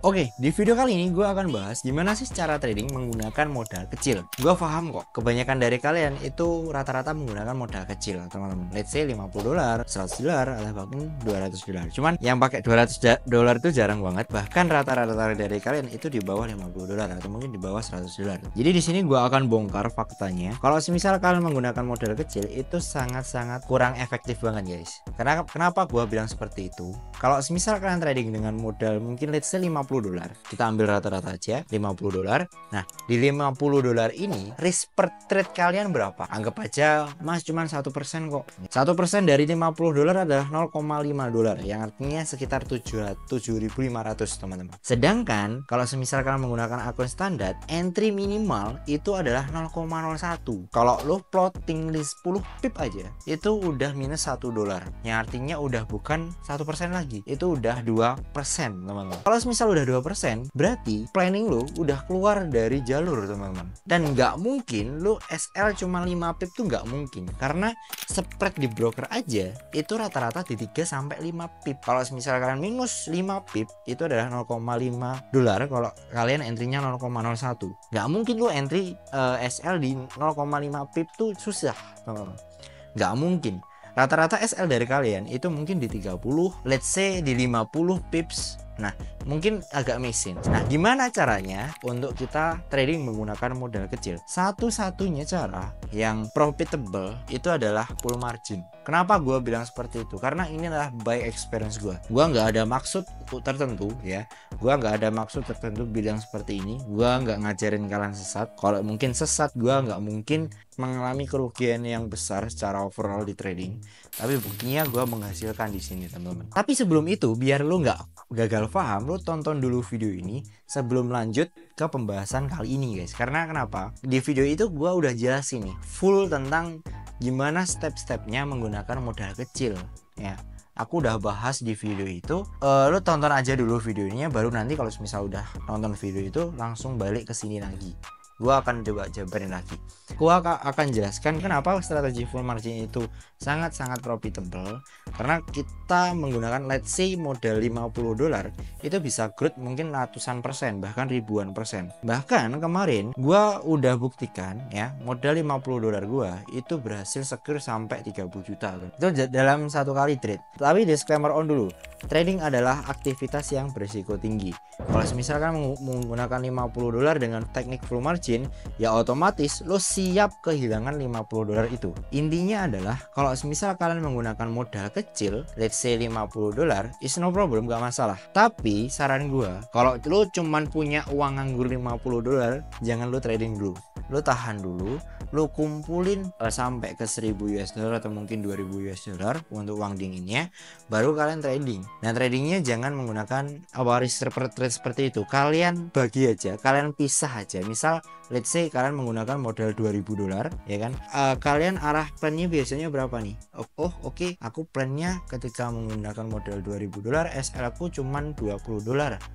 Oke, di video kali ini gue akan bahas gimana sih cara trading menggunakan modal kecil. Gue paham kok, kebanyakan dari kalian itu rata-rata menggunakan modal kecil, teman-teman. Let's say $50, $100, atau bahkan $200. Cuman yang pakai $200 itu jarang banget. Bahkan rata-rata dari kalian itu di bawah $50 atau mungkin di bawah $100. Jadi di sini gue akan bongkar faktanya. Kalau semisal kalian menggunakan modal kecil itu sangat-sangat kurang efektif banget, guys. Karena kenapa gue bilang seperti itu? Kalau semisal kalian trading dengan modal mungkin let's say $50, kita ambil rata-rata aja $50. Nah, di $50 ini risk per trade kalian berapa? Anggap aja mas cuman 1% kok. 1% dari $50 adalah $0,5, yang artinya sekitar 7.500, teman-teman. Sedangkan kalau semisal kalian menggunakan akun standar, entry minimal itu adalah 0,01. Kalau lo plotting di 10 pip aja itu udah minus $1, yang artinya udah bukan 1% lagi, itu udah 2%, teman-teman. Kalau misal udah 2%, berarti planning lo udah keluar dari jalur, teman-teman. Dan nggak mungkin lo SL cuma 5 pip tuh nggak mungkin, karena spread di broker aja itu rata-rata di 3-5 pip. Kalau misal kalian minus 5 pip itu adalah $0,5. Kalau kalian entry-nya 0,01, nggak mungkin lo entry SL di 0,5 pip tuh susah, teman-teman. Nggak mungkin. Rata-rata SL dari kalian itu mungkin di 30, let's say di 50 pips. Nah, mungkin agak mesin. Nah, gimana caranya untuk kita trading menggunakan modal kecil? Satu-satunya cara yang profitable itu adalah full margin. Kenapa gue bilang seperti itu? Karena ini adalah by experience gue. Gue nggak ada maksud tertentu ya. Gue nggak ada maksud tertentu bilang seperti ini. Gue nggak ngajarin kalian sesat. Kalau mungkin sesat, gue nggak mungkin mengalami kerugian yang besar secara overall di trading. Tapi buktinya gue menghasilkan di sini, teman-teman. Tapi sebelum itu, biar lo nggak gagal paham, lo tonton dulu video ini sebelum lanjut ke pembahasan kali ini, guys. Karena kenapa? Di video itu gue udah jelasin nih full tentang gimana step-stepnya menggunakan modal kecil ya. Aku udah bahas di video itu. Lo tonton aja dulu videonya, baru nanti kalau misal udah nonton video itu langsung balik ke sini lagi. Gua akan coba jabarin lagi. Gua akan jelaskan kenapa strategi full margin itu sangat-sangat profitable. Karena kita menggunakan let's say modal $50 itu bisa growth mungkin ratusan persen, bahkan ribuan persen. Bahkan kemarin gua udah buktikan ya, modal $50 gua itu berhasil secure sampai 30 juta. Itu dalam satu kali trade. Tapi disclaimer on dulu. Trading adalah aktivitas yang berisiko tinggi. Kalau misalkan menggunakan $50 dengan teknik full margin, ya otomatis lo siap kehilangan $50 itu. Intinya adalah kalau misal kalian menggunakan modal kecil, let's say $50, is no problem, gak masalah. Tapi saran gua, kalau lo cuman punya uang nganggur $50, jangan lo trading dulu. Lo tahan dulu, lo kumpulin sampai ke $1.000 atau mungkin $2.000 untuk uang dinginnya, baru kalian trading. Nah, tradingnya jangan menggunakan risk per trade seperti itu. Kalian bagi aja, kalian pisah aja. Misal let's say kalian menggunakan modal $2.000 ya kan, kalian arah plannya biasanya berapa nih? Oke, aku plannya ketika menggunakan modal $2.000 SL aku cuman $20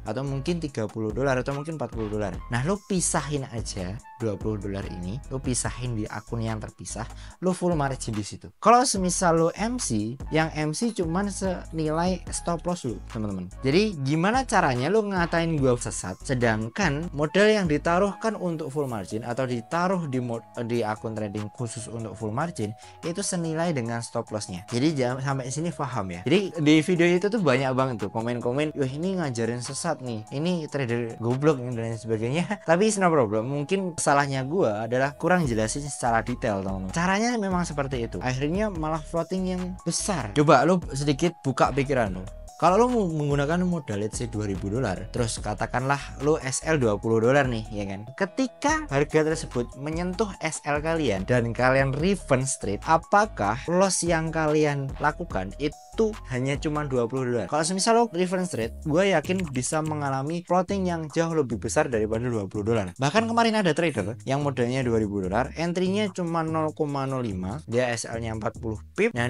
atau mungkin $30 atau mungkin $40. Nah, lo pisahin aja $20 ini, lo pisahin di akun yang terpisah, lo full margin di situ. Kalau semisal lo MC, yang MC cuman senilai stop loss lo, teman-teman. Jadi gimana caranya lo ngatain gua sesat, sedangkan modal yang ditaruhkan untuk full margin atau ditaruh di akun trading khusus untuk full margin itu senilai dengan stop lossnya. Jadi jangan sampai sini paham ya. Jadi di video itu tuh banyak banget tuh komen-komen, wah ini ngajarin sesat nih, ini trader goblok dan lain sebagainya. Tapi no problem, mungkin salahnya gua adalah kurang jelasin secara detail, teman-teman. Caranya memang seperti itu, akhirnya malah floating yang besar. Coba lo sedikit buka pikiran lo. Kalau lo menggunakan modal let's say $2.000, terus katakanlah lo SL $20 nih ya kan. Ketika harga tersebut menyentuh SL kalian dan kalian reverse trade, apakah loss yang kalian lakukan itu hanya cuma $20? Kalau semisal lo reverse trade, gue yakin bisa mengalami floating yang jauh lebih besar daripada $20. Bahkan kemarin ada trader yang modalnya $2.000, entry-nya cuma 0,05, dia SL-nya 40 pip. Nah,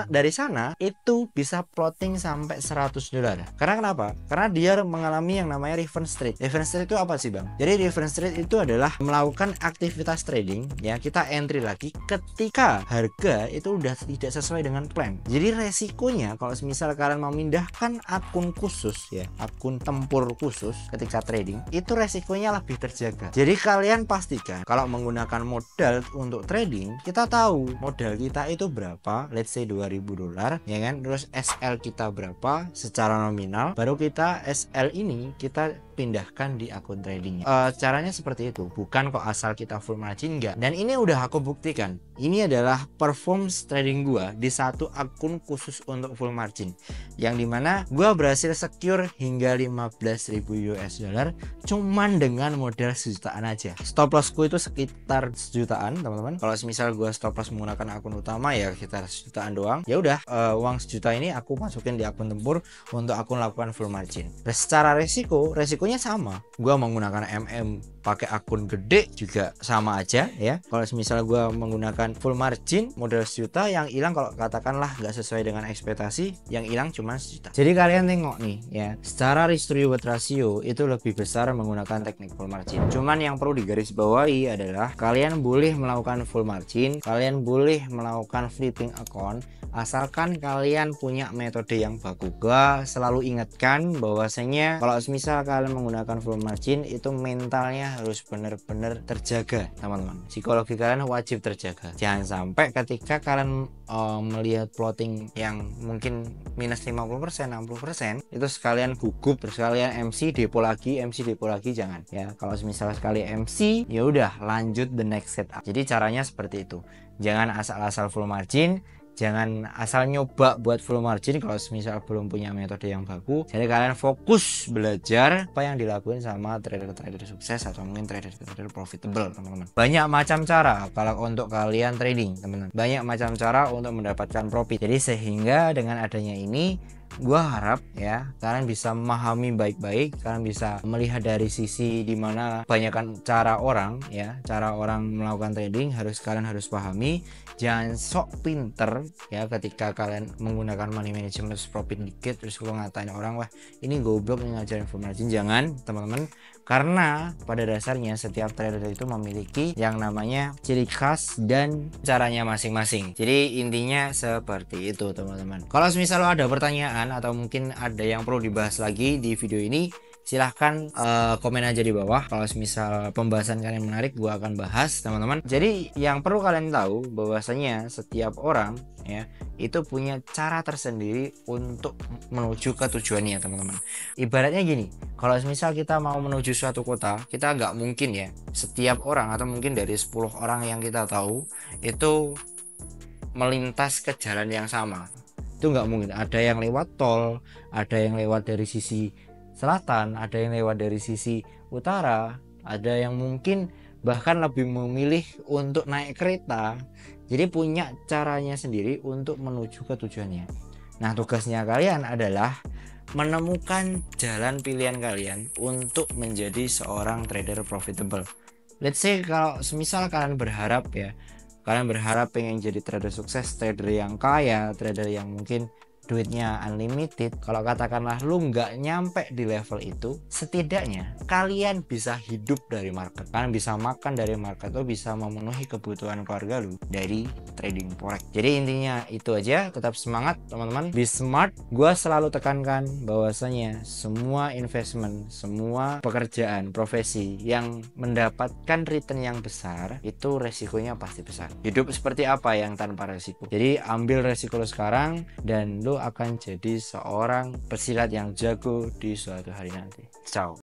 dari sana itu bisa floating sampai $100. Karena kenapa? Karena dia mengalami yang namanya reverse trade. Reverse trade itu apa sih bang? Jadi reverse trade itu adalah melakukan aktivitas trading ya, kita entry lagi ketika harga itu udah tidak sesuai dengan plan. Jadi resikonya kalau misal kalian memindahkan akun khusus ya, akun tempur khusus ketika trading, itu resikonya lebih terjaga. Jadi kalian pastikan kalau menggunakan modal untuk trading, kita tahu modal kita itu berapa, let's say $2.000 ya kan, terus SL kita berapa secara nominal, baru kita SL ini kita pindahkan di akun tradingnya. Caranya seperti itu, bukan kok asal kita full margin, enggak. Dan ini udah aku buktikan, ini adalah performance trading gua di satu akun khusus untuk full margin, yang dimana gua berhasil secure hingga 15.000 US dollar cuman dengan modal sejutaan aja. Stop lossku itu sekitar sejutaan teman-teman. Kalau misal gua stop loss menggunakan akun utama ya sekitar sejutaan doang, ya udah uang sejuta ini aku masukin di akun tempur untuk aku lakukan full margin. Dan secara resikonya sama, gua menggunakan pakai akun gede juga sama aja ya. Kalau misalnya gue menggunakan full margin modal sejuta, yang hilang kalau katakanlah nggak sesuai dengan ekspektasi, yang hilang cuma sejuta. Jadi kalian tengok nih ya, secara risk to reward ratio itu lebih besar menggunakan teknik full margin. Cuman yang perlu digarisbawahi adalah kalian boleh melakukan full margin, kalian boleh melakukan flipping account, asalkan kalian punya metode yang bagus. Gua selalu ingatkan bahwasanya kalau misal kalian menggunakan full margin itu mentalnya harus benar-benar terjaga teman-teman. Psikologi kalian wajib terjaga. Jangan sampai ketika kalian melihat plotting yang mungkin minus 50%, 60%, itu sekalian gugup, terus kalian MC depo lagi, jangan ya. Kalau misalnya sekali MC ya udah lanjut the next setup. Jadi caranya seperti itu. Jangan asal-asal full margin, jangan asal nyoba buat full margin kalau misal belum punya metode yang bagus. Jadi kalian fokus belajar apa yang dilakuin sama trader-trader sukses atau mungkin trader-trader profitable teman-teman. Banyak macam cara kalau untuk kalian trading teman-teman, banyak macam cara untuk mendapatkan profit. Jadi sehingga dengan adanya ini, gua harap ya kalian bisa memahami baik-baik, kalian bisa melihat dari sisi dimana banyakkan cara orang ya, cara orang melakukan trading kalian harus pahami. Jangan sok pinter ya ketika kalian menggunakan money management profit dikit terus lu ngatain orang, wah ini goblok nih ngajarin full margin. Jangan teman-teman, karena pada dasarnya setiap trader itu memiliki yang namanya ciri khas dan caranya masing-masing. Jadi intinya seperti itu teman-teman. Kalau misal lo ada pertanyaan atau mungkin ada yang perlu dibahas lagi di video ini, silahkan komen aja di bawah. Kalau misal pembahasan kalian menarik, gua akan bahas teman-teman. Jadi yang perlu kalian tahu bahwasanya setiap orang ya itu punya cara tersendiri untuk menuju ke tujuannya teman-teman. Ibaratnya gini, kalau misal kita mau menuju suatu kota, kita nggak mungkin ya setiap orang atau mungkin dari 10 orang yang kita tahu itu melintas ke jalan yang sama. Itu nggak mungkin. Ada yang lewat tol, ada yang lewat dari sisi selatan, ada yang lewat dari sisi utara, ada yang mungkin bahkan lebih memilih untuk naik kereta. Jadi punya caranya sendiri untuk menuju ke tujuannya. Nah, tugasnya kalian adalah menemukan jalan pilihan kalian untuk menjadi seorang trader profitable. Let's say kalau semisal kalian berharap ya, kalian berharap pengen jadi trader sukses, trader yang kaya, trader yang mungkin duitnya unlimited. Kalau katakanlah lu nggak nyampe di level itu, setidaknya kalian bisa hidup dari market, kalian bisa makan dari market, lu bisa memenuhi kebutuhan keluarga lu dari trading forex. Jadi intinya itu aja, tetap semangat teman-teman, be smart. Gua selalu tekankan bahwasanya semua investment, semua pekerjaan, profesi yang mendapatkan return yang besar itu resikonya pasti besar. Hidup seperti apa yang tanpa resiko? Jadi ambil resiko lu sekarang dan lu akan jadi seorang pesilat yang jago di suatu hari nanti. Ciao.